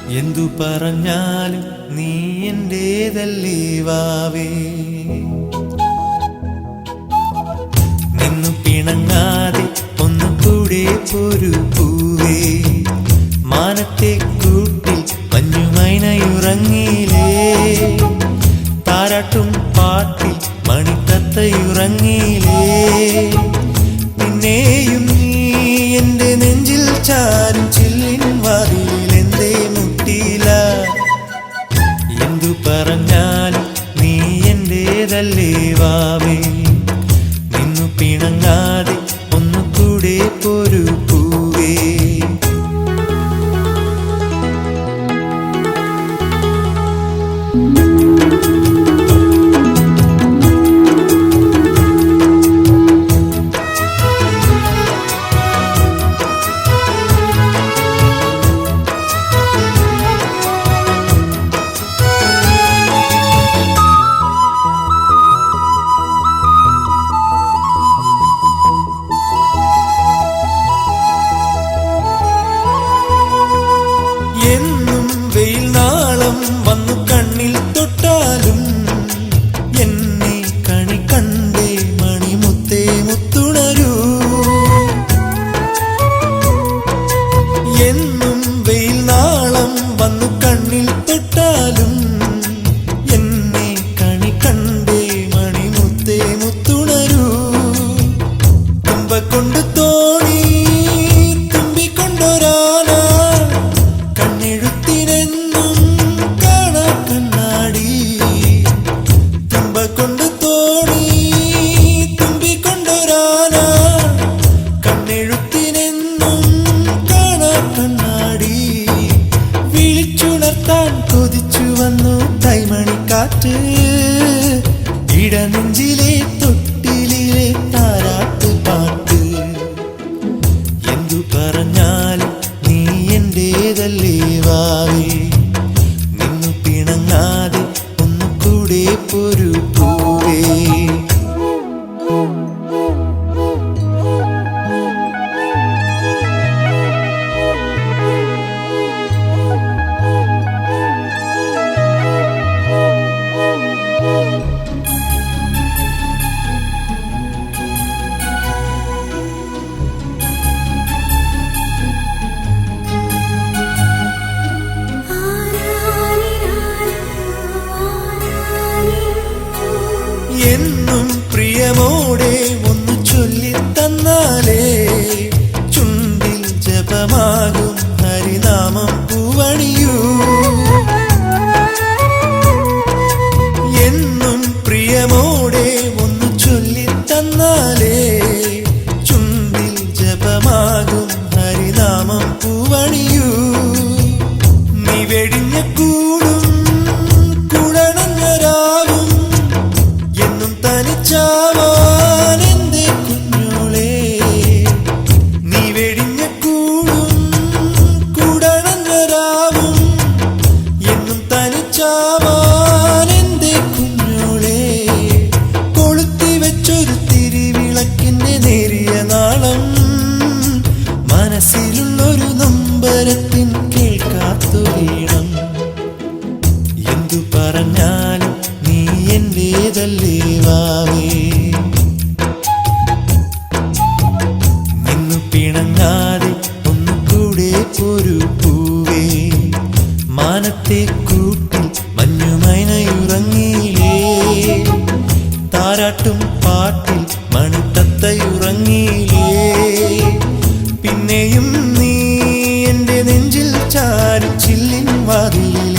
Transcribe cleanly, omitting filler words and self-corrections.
എന്തു പറഞ്ഞാലും നീ എന്റേതല്ലേ വാവേ. നിന്നു പിണങ്ങാതെ ഒന്നുകൂടെ ഒരു പൂവേ. മാനത്തെ കൂട്ടിൽ മഞ്ഞുമൈനയുറങ്ങിയിലേ. താരാട്ടും പാട്ടിൽ മണിത്തത്തയുറങ്ങിയിലേ. പിന്നെയും നീ എന്റെ നെഞ്ചിൽ ചാരും ചില്ലിൻ വാതിലിൽ എന്തേ മുട്ടിയില്ല. എന്തു പറഞ്ഞാലും നീ എന്റേതല്ലേ വാവേ. നിന്നു പിണങ്ങാതെ ഒന്നുകൂടെ ഒരു പൂവേ. എന്നും വെയിൽ നാളം വന്നു കണ്ണിൽ തൊട്ടാലും എന്നെ കണി കണ്ടേ മണിമുത്തേ മുത്തുണരൂ. എന്നും വെയിൽ നാളം വന്നു കണ്ണിൽ തൊട്ടാലും എന്നെ കണി കണ്ടേ മണിമുത്തേ മുത്തുണരൂ. തുമ്പക്കൊണ്ട് തോണി തുമ്പിക്കൊണ്ടൊരാന കണ്ണെഴുത്തിനെന്നും കാണാ കണ്ണാടി. തുമ്പക്കൊണ്ട് തോണി തുമ്പിക്കൊണ്ടൊരാന കണ്ണെഴുത്തിനെന്നും കാണാ കണ്ണാടി. വിളിച്ചുണർത്താൻ കൊതിച്ചു വന്നു കൈമണിക്കാറ്റ്. ഇടനെഞ്ചിലെ തൊട്ടിലെ താരാട്ട് പാട്ട്. എന്തു പറഞ്ഞാലും നീ എന്റേതല്ലേ വാവേ. നിന്നു പിണങ്ങാതെ ഒന്നുകൂടെ ഒരു പൂവേ. എന്നും പ്രിയമോടെ ഒന്ന് ചൊല്ലിത്തന്നാലേ ചുണ്ടിൽ ജപമാകും ഹരിനാമം പൂവണിയൂ. എന്നും പ്രിയമോടെ ഒന്ന് ചൊല്ലിത്തന്നാലേ ചുണ്ടിൽ ജപമാകും ഹരിനാമം പൂവണിയൂ. നീ വെടിഞ്ഞ കൂടും കുടണഞ്ഞരാവും എന്നും തനിച്ചാവാൻ എന്റെ കുഞ്ഞോളെ. നീ വെടിഞ്ഞ കൂടും കുടണഞ്ഞരാവും എന്നും തനിച്ചാവാൻ എന്റെ കുഞ്ഞോളെ. കൊളുത്തി വെച്ചൊരു തിരിവിളക്കിന്റെ നേരിയ നാളം മനസ്സിലുള്ളൊരു നൊമ്പരത്തിൻ കേൾക്കാത്തൊരീണം. എന്തു പറഞ്ഞാലും നീ എന്റേതല്ലേ വാവേ. നിന്നു പിണങ്ങാതെ ഒന്നുകൂടെ ഒരു പൂവേ. മാനത്തെ കൂട്ടിൽ മഞ്ഞുമൈനയുറങ്ങിയിലേ. താരാട്ടും പാട്ടിൽ മണിത്തത്തയുറങ്ങിയിലേ. പിന്നെയും നീ എന്റെ നെഞ്ചിൽ ചാരി ചില്ലിൻ വാതിലിൽ